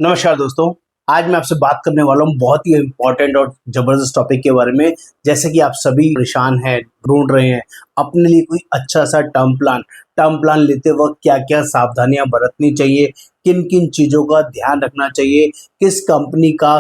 नमस्कार दोस्तों। आज मैं आपसे बात करने वाला हूँ बहुत ही इम्पोर्टेंट और ज़बरदस्त टॉपिक के बारे में। जैसे कि आप सभी परेशान हैं, ढूंढ रहे हैं अपने लिए कोई अच्छा सा टर्म प्लान लेते वक्त क्या क्या सावधानियां बरतनी चाहिए, किन किन चीज़ों का ध्यान रखना चाहिए, किस कंपनी का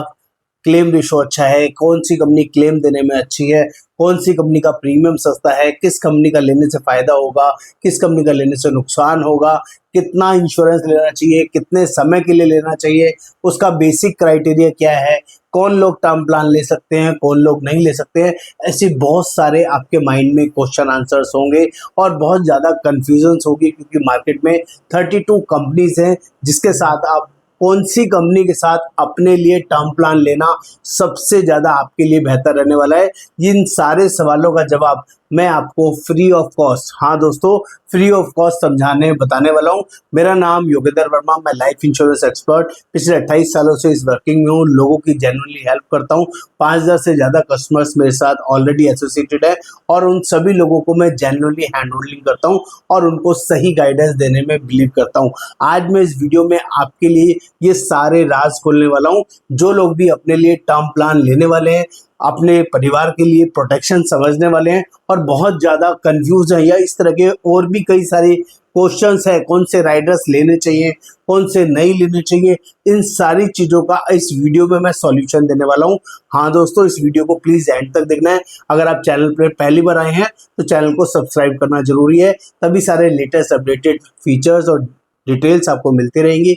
क्लेम रेशो अच्छा है, कौन सी कंपनी क्लेम देने में अच्छी है, कौन सी कंपनी का प्रीमियम सस्ता है, किस कंपनी का लेने से फ़ायदा होगा, किस कंपनी का लेने से नुकसान होगा, कितना इंश्योरेंस लेना चाहिए, कितने समय के लिए लेना चाहिए, उसका बेसिक क्राइटेरिया क्या है, कौन लोग टर्म प्लान ले सकते हैं, कौन लोग नहीं ले सकते हैं। ऐसे बहुत सारे आपके माइंड में क्वेश्चन आंसर्स होंगे और बहुत ज़्यादा कन्फ्यूजन्स होगी, क्योंकि मार्केट में 32 कंपनीज हैं जिसके साथ आप कौन सी कंपनी के साथ अपने लिए टर्म प्लान लेना सबसे ज़्यादा आपके लिए बेहतर रहने वाला है। इन सारे सवालों का जवाब मैं आपको फ्री ऑफ कॉस्ट, हाँ दोस्तों, फ्री ऑफ कॉस्ट समझाने बताने वाला हूँ। मेरा नाम योगेंद्र वर्मा, मैं लाइफ इंश्योरेंस एक्सपर्ट पिछले 28 सालों से इस वर्किंग में हूँ। लोगों की जेन्युइनली हेल्प करता हूँ। 5000 से ज़्यादा कस्टमर्स मेरे साथ ऑलरेडी एसोसिएटेड है और उन सभी लोगों को मैं जेन्युइनली हैंड होल्डिंग करता हूँ और उनको सही गाइडेंस देने में बिलीव करता हूँ। आज मैं इस वीडियो में आपके लिए ये सारे राज खोलने वाला हूँ। जो लोग भी अपने लिए टर्म प्लान लेने वाले हैं, अपने परिवार के लिए प्रोटेक्शन समझने वाले हैं और बहुत ज़्यादा कंफ्यूज हैं, या इस तरह के और भी कई सारे क्वेश्चंस है, कौन से राइडर्स लेने चाहिए, कौन से नहीं लेने चाहिए, इन सारी चीज़ों का इस वीडियो में मैं सॉल्यूशन देने वाला हूँ। हाँ दोस्तों, इस वीडियो को प्लीज़ एंड तक देखना है। अगर आप चैनल पर पहली बार आए हैं तो चैनल को सब्सक्राइब करना जरूरी है, तभी सारे लेटेस्ट अपडेटेड फीचर्स और डिटेल्स आपको मिलती रहेंगी।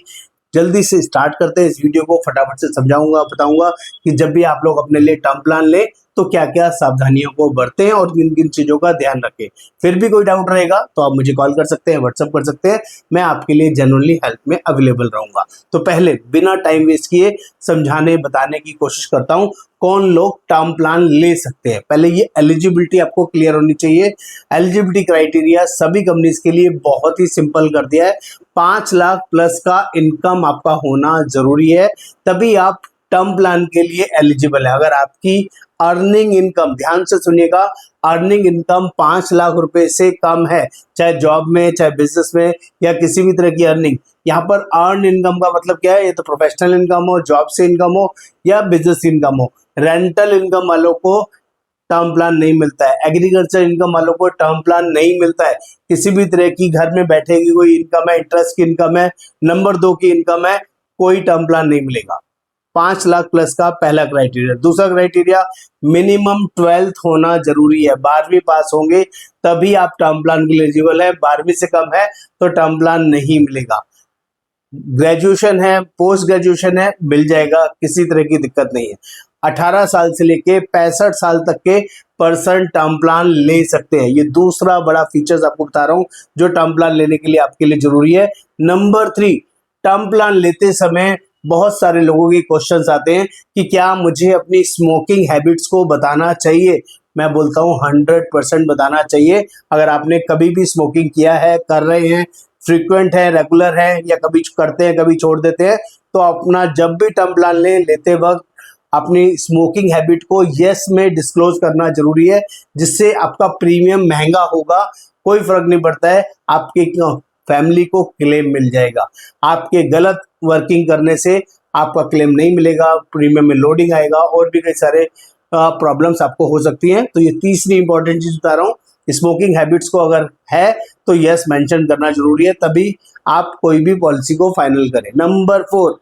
जल्दी से स्टार्ट करते हैं। इस वीडियो को फटाफट से समझाऊंगा, बताऊंगा कि जब भी आप लोग अपने लिए टर्म प्लान लें तो क्या क्या सावधानियों को बरतें और किन किन चीज़ों का ध्यान रखें। फिर भी कोई डाउट रहेगा तो आप मुझे कॉल कर सकते हैं, व्हाट्सअप कर सकते हैं। मैं आपके लिए जेन्युइनली हेल्प में अवेलेबल रहूंगा। तो पहले बिना टाइम वेस्ट किए समझाने बताने की कोशिश करता हूँ कौन लोग टर्म प्लान ले सकते हैं। पहले ये एलिजिबिलिटी आपको क्लियर होनी चाहिए। एलिजिबिलिटी क्राइटेरिया सभी कंपनीज के लिए बहुत ही सिंपल कर दिया है। 5 लाख प्लस का इनकम आपका होना जरूरी है, तभी आप टर्म प्लान के लिए एलिजिबल है। अगर आपकी अर्निंग इनकम, ध्यान से सुनिएगा, अर्निंग इनकम 5 लाख रुपए से कम है, चाहे जॉब में, चाहे बिजनेस में, या किसी भी तरह की अर्निंग। यहाँ पर अर्न इनकम का मतलब क्या है? ये तो प्रोफेशनल इनकम हो, जॉब से इनकम हो या बिजनेस इनकम हो। रेंटल इनकम वालों को टर्म प्लान नहीं मिलता है। एग्रीकल्चर इनकम वालों को टर्म प्लान नहीं मिलता है। किसी भी तरह की घर में बैठे की कोई इनकम है, इंटरेस्ट की इनकम है, नंबर 2 की इनकम है, कोई टर्म प्लान नहीं मिलेगा। 5 लाख प्लस का पहला क्राइटेरिया। दूसरा क्राइटेरिया, मिनिमम 12th होना जरूरी है। 12वीं पास होंगे तभी आप टर्म प्लान के लिए एलिजिबल है। 12वीं से कम है तो टर्म प्लान नहीं मिलेगा। ग्रेजुएशन है, पोस्ट ग्रेजुएशन है, मिल जाएगा, किसी तरह की दिक्कत नहीं है। 18 साल से लेके 65 साल तक के पर्सन टर्म प्लान ले सकते हैं। ये दूसरा बड़ा फीचर्स आपको बता रहा हूं जो टर्म प्लान लेने के लिए आपके लिए जरूरी है। नंबर 3, टर्म प्लान लेते समय बहुत सारे लोगों के क्वेश्चंस आते हैं कि क्या मुझे अपनी स्मोकिंग हैबिट्स को बताना चाहिए। मैं बोलता हूँ 100% बताना चाहिए। अगर आपने कभी भी स्मोकिंग किया है, कर रहे हैं, फ्रीक्वेंट है, रेगुलर है, या कभी करते हैं कभी छोड़ देते हैं, तो अपना जब भी टर्म प्लान लेते वक्त अपनी स्मोकिंग हैबिट को यस में डिस्क्लोज करना जरूरी है, जिससे आपका प्रीमियम महंगा होगा, कोई फर्क नहीं पड़ता है, आपके फैमिली को क्लेम मिल जाएगा। आपके गलत वर्किंग करने से आपका क्लेम नहीं मिलेगा, प्रीमियम में लोडिंग आएगा और भी कई सारे प्रॉब्लम्स आपको हो सकती हैं। तो ये तीसरी इंपॉर्टेंट चीज बता रहा हूँ, स्मोकिंग हैबिट्स को अगर है तो यस मेंशन करना जरूरी है, तभी आप कोई भी पॉलिसी को फाइनल करें। नंबर 4,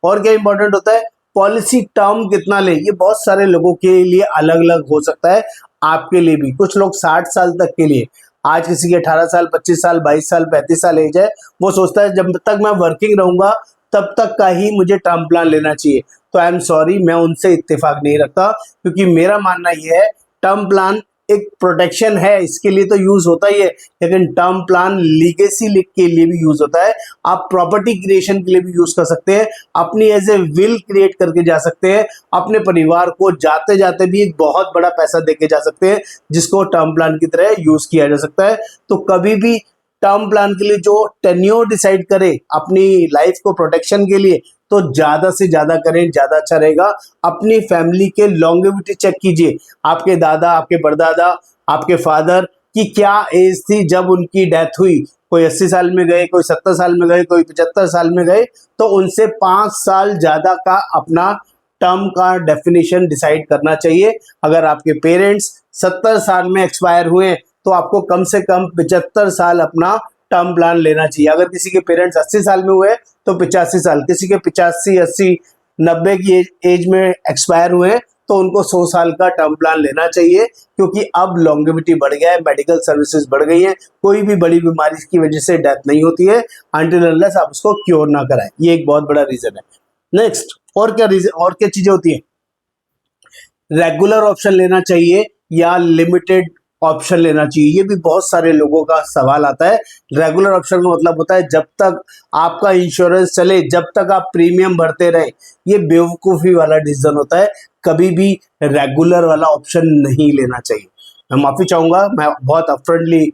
और क्या इंपॉर्टेंट होता है, पॉलिसी टर्म कितना ले। ये बहुत सारे लोगों के लिए अलग अलग हो सकता है, आपके लिए भी। कुछ लोग 60 साल तक के लिए, आज किसी की 18 साल, 25 साल, 22 साल, 35 साल एज है, वो सोचता है जब तक मैं वर्किंग रहूंगा तब तक का ही मुझे टर्म प्लान लेना चाहिए। तो आई एम सॉरी, मैं उनसे इत्तेफाक नहीं रखता, क्योंकि मेरा मानना यह है टर्म प्लान एक प्रोटेक्शन है, इसके लिए तो यूज होता ही है, लेकिन टर्म प्लान लीगेसी लिख के लिए भी यूज होता है। आप प्रॉपर्टी क्रिएशन के लिए भी यूज कर सकते हैं, अपनी एज ए विल क्रिएट करके जा सकते हैं, अपने परिवार को जाते जाते भी एक बहुत बड़ा पैसा देके जा सकते हैं, जिसको टर्म प्लान की तरह यूज किया जा सकता है। तो कभी भी टर्म प्लान के लिए जो टेन्योर डिसाइड करे अपनी लाइफ को प्रोटेक्शन के लिए, तो ज्यादा से ज्यादा करें, ज्यादा अच्छा रहेगा। अपनी फैमिली के लॉन्गेविटी चेक कीजिए, आपके दादा, आपके परदादा, आपके फादर की क्या एज थी जब उनकी डेथ हुई, कोई 80 साल में गए, कोई 70 साल में गए, कोई 75 साल में गए, तो उनसे 5 साल ज़्यादा का अपना टर्म का डेफिनेशन डिसाइड करना चाहिए। अगर आपके पेरेंट्स 70 साल में एक्सपायर हुए तो आपको कम से कम 75 साल अपना टर्म प्लान लेना चाहिए। अगर किसी के पेरेंट्स 80 साल में हुए तो 85 साल, किसी के 85, 80, 90 की एज में एक्सपायर हुए तो उनको 100 साल का टर्म प्लान लेना चाहिए, क्योंकि अब लॉन्गेविटी बढ़ गया है, मेडिकल सर्विसेज बढ़ गई हैं, कोई भी बड़ी बीमारी की वजह से डेथ नहीं होती है अनटिल अनलेस आप उसको क्योर ना कराएं। ये एक बहुत बड़ा रीजन है। नेक्स्ट, और क्या रीजन, और क्या चीजें होती है? रेगुलर ऑप्शन लेना चाहिए या लिमिटेड ऑप्शन लेना चाहिए, ये भी बहुत सारे लोगों का सवाल आता है। रेगुलर ऑप्शन का मतलब होता है जब तक आपका इंश्योरेंस चले, जब तक आप प्रीमियम भरते रहे। ये बेवकूफ़ी वाला डिसीजन होता है, कभी भी रेगुलर वाला ऑप्शन नहीं लेना चाहिए। मैं माफ़ी चाहूँगा, मैं बहुत अपफ्रंटली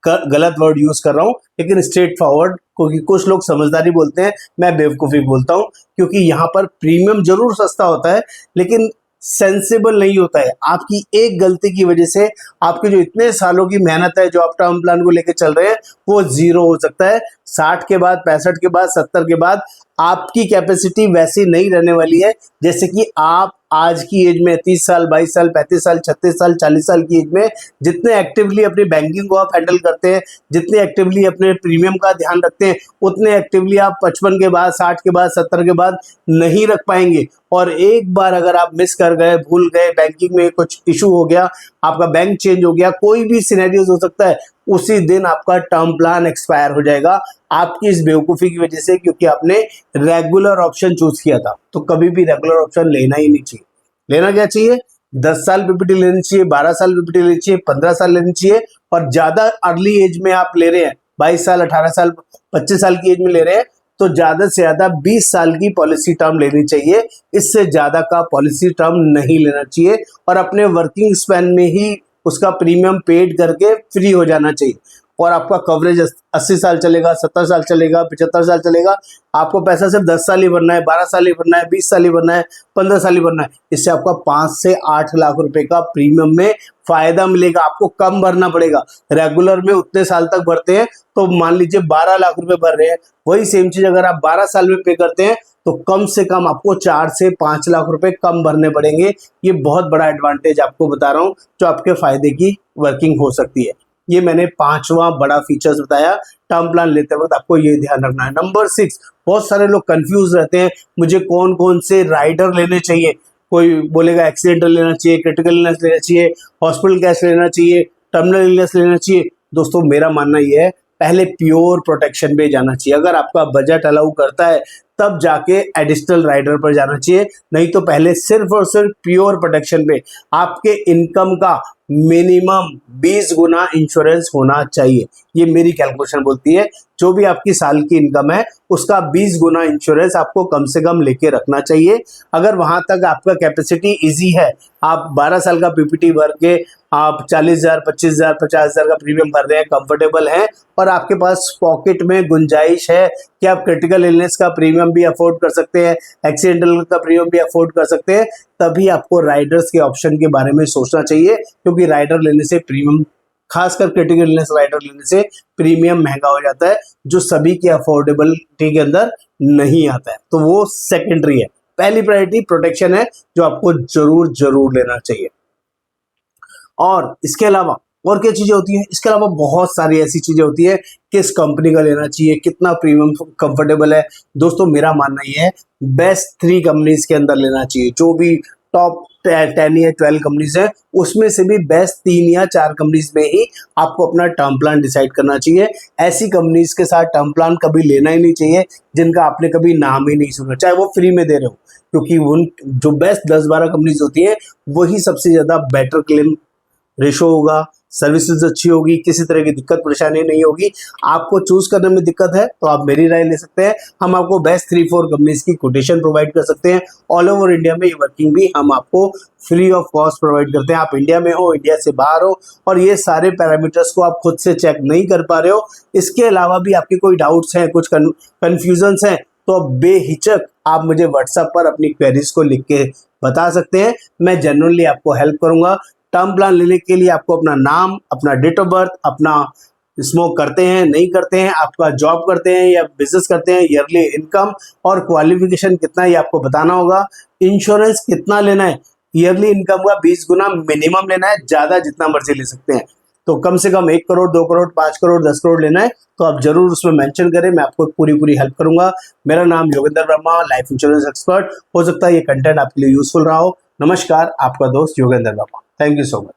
गलत वर्ड यूज कर रहा हूँ, लेकिन स्ट्रेट फॉरवर्ड, क्योंकि कुछ लोग समझदारी बोलते हैं, मैं बेवकूफ़ी बोलता हूँ, क्योंकि यहाँ पर प्रीमियम जरूर सस्ता होता है लेकिन सेंसिबल नहीं होता है। आपकी एक गलती की वजह से आपके जो इतने सालों की मेहनत है, जो आप टर्म प्लान को लेकर चल रहे हैं, वो जीरो हो सकता है। 60 के बाद, 65 के बाद, 70 के बाद आपकी कैपेसिटी वैसी नहीं रहने वाली है जैसे कि आप आज की एज में 30 साल, 22 साल, 35 साल, 36 साल, 40 साल की एज में जितने एक्टिवली अपनी बैंकिंग को आप हैंडल करते हैं, जितने एक्टिवली अपने प्रीमियम का ध्यान रखते हैं, उतने एक्टिवली आप 55 के बाद, 60 के बाद, 70 के बाद नहीं रख पाएंगे। और एक बार अगर आप मिस कर गए, भूल गए, बैंकिंग में कुछ इशू हो गया, आपका बैंक चेंज हो गया, कोई भी सिनेरियोज हो सकता है, उसी दिन आपका टर्म प्लान एक्सपायर हो जाएगा आपकी इस बेवकूफ़ी की वजह से, क्योंकि आपने रेगुलर ऑप्शन चूज किया था। तो कभी भी रेगुलर ऑप्शन लेना ही नहीं चाहिए। लेना क्या चाहिए? 10 साल पीपीटी लेनी चाहिए, 12 साल पीपीटी लेनी चाहिए, 15 साल लेनी चाहिए। और ज़्यादा अर्ली एज में आप ले रहे हैं, 22 साल, 18 साल, 25 साल की एज में ले रहे हैं, तो ज़्यादा से ज़्यादा 20 साल की पॉलिसी टर्म लेनी चाहिए। इससे ज़्यादा का पॉलिसी टर्म नहीं लेना चाहिए और अपने वर्किंग स्पैन में ही उसका प्रीमियम पेड करके फ्री हो जाना चाहिए। और आपका कवरेज 80 साल चलेगा, 70 साल चलेगा, 75 साल चलेगा। आपको पैसा सिर्फ 10 साल ही भरना है, 12 साल ही भरना है, 20 साल ही भरना है, 15 साल ही भरना है। इससे आपका 5 से 8 लाख रुपए का प्रीमियम में फायदा मिलेगा, आपको कम भरना पड़ेगा। रेगुलर में उतने साल तक भरते हैं तो मान लीजिए 12 लाख रुपए भर रहे हैं, वही सेम चीज अगर आप 12 साल में पे करते हैं तो कम से कम आपको 4 से 5 लाख रुपए कम भरने पड़ेंगे। ये बहुत बड़ा एडवांटेज आपको बता रहा हूँ जो आपके फायदे की वर्किंग हो सकती है। ये मैंने 5वां बड़ा फीचर्स बताया। टर्म प्लान लेते वक्त आपको ये ध्यान रखना है। नंबर 6, बहुत सारे लोग कंफ्यूज रहते हैं, मुझे कौन कौन से राइडर लेने चाहिए। कोई बोलेगा एक्सीडेंटल लेना चाहिए, क्रिटिकल इलनेस लेना चाहिए, हॉस्पिटल कैश लेना चाहिए, टर्मिनल इलनेस लेना चाहिए। दोस्तों मेरा मानना ये है, पहले प्योर प्रोटेक्शन पे जाना चाहिए। अगर आपका बजट अलाउ करता है तब जाके एडिशनल राइडर पर जाना चाहिए, नहीं तो पहले सिर्फ और सिर्फ प्योर प्रोटेक्शन पे आपके इनकम का मिनिमम 20 गुना इंश्योरेंस होना चाहिए। ये मेरी कैलकुलेशन बोलती है, जो भी आपकी साल की इनकम है उसका 20 गुना इंश्योरेंस आपको कम से कम लेके रखना चाहिए। अगर वहां तक आपका कैपेसिटी इजी है, आप 12 साल का पीपीटी भर के आप 40,000, 25,000, 50,000 का प्रीमियम भर रहे हैं, कंफर्टेबल हैं और आपके पास पॉकेट में गुंजाइश है कि आप क्रिटिकल इलनेस का प्रीमियम भी अफोर्ड कर सकते हैं, एक्सीडेंटल का प्रीमियम भी अफोर्ड कर सकते हैं, तभी आपको राइडर्स के ऑप्शन के बारे में सोचना चाहिए। क्योंकि राइडर लेने से प्रीमियम, खासकर क्रिटिकल इलनेस राइडर लेने से प्रीमियम महंगा हो जाता है, जो सभी के अफोर्डेबिलिटी के अंदर नहीं आता है। तो वो सेकेंडरी है। पहली प्रायोरिटी प्रोटेक्शन है जो आपको जरूर जरूर लेना चाहिए। और इसके अलावा और क्या चीजें होती हैं? इसके अलावा बहुत सारी ऐसी चीजें होती है, किस कंपनी का लेना चाहिए, कितना प्रीमियम कंफर्टेबल है। दोस्तों मेरा मानना ये है, बेस्ट 3 कंपनीज के अंदर लेना चाहिए। जो भी टॉप 10 या 12 कंपनीज है उसमें से भी बेस्ट 3 या 4 कंपनीज में ही आपको अपना टर्म प्लान डिसाइड करना चाहिए। ऐसी कंपनीज के साथ टर्म प्लान कभी लेना ही नहीं चाहिए जिनका आपने कभी नाम ही नहीं सुना, चाहे वो फ्री में दे रहे हो, क्योंकि उन जो बेस्ट 10-12 कंपनीज होती है वही सबसे ज्यादा बेटर क्लेम रेशो होगा, सर्विसेज अच्छी होगी, किसी तरह की दिक्कत परेशानी नहीं होगी। आपको चूज करने में दिक्कत है तो आप मेरी राय ले सकते हैं। हम आपको बेस्ट 3-4 कंपनीज की कोटेशन प्रोवाइड कर सकते हैं। ऑल ओवर इंडिया में ये वर्किंग भी हम आपको फ्री ऑफ कॉस्ट प्रोवाइड करते हैं। आप इंडिया में हो, इंडिया से बाहर हो और ये सारे पैरामीटर्स को आप खुद से चेक नहीं कर पा रहे हो, इसके अलावा भी आपके कोई डाउट्स हैं, कुछ कन्फ्यूजन्स हैं, तो बेहिचक आप मुझे व्हाट्सएप पर अपनी क्वेरीज को लिख के बता सकते हैं। मैं जनरली आपको हेल्प करूंगा। टर्म प्लान लेने के लिए आपको अपना नाम, अपना डेट ऑफ बर्थ, अपना स्मोक करते हैं नहीं करते हैं, आपका जॉब करते हैं या बिजनेस करते हैं, ईयरली इनकम और क्वालिफिकेशन कितना है ये आपको बताना होगा। इंश्योरेंस कितना लेना है, ईयरली इनकम का 20 गुना मिनिमम लेना है, ज़्यादा जितना मर्जी ले सकते हैं। तो कम से कम 1 करोड़ 2 करोड़ 5 करोड़ 10 करोड़ लेना है तो आप जरूर उसमें मेंशन करें, मैं आपको पूरी हेल्प करूंगा। मेरा नाम Yogendra Verma, life insurance expert. हो सकता है ये कंटेंट आपके लिए यूजफुल रहा हो। नमस्कार, आपका दोस्त Yogendra Verma. Thank you so much.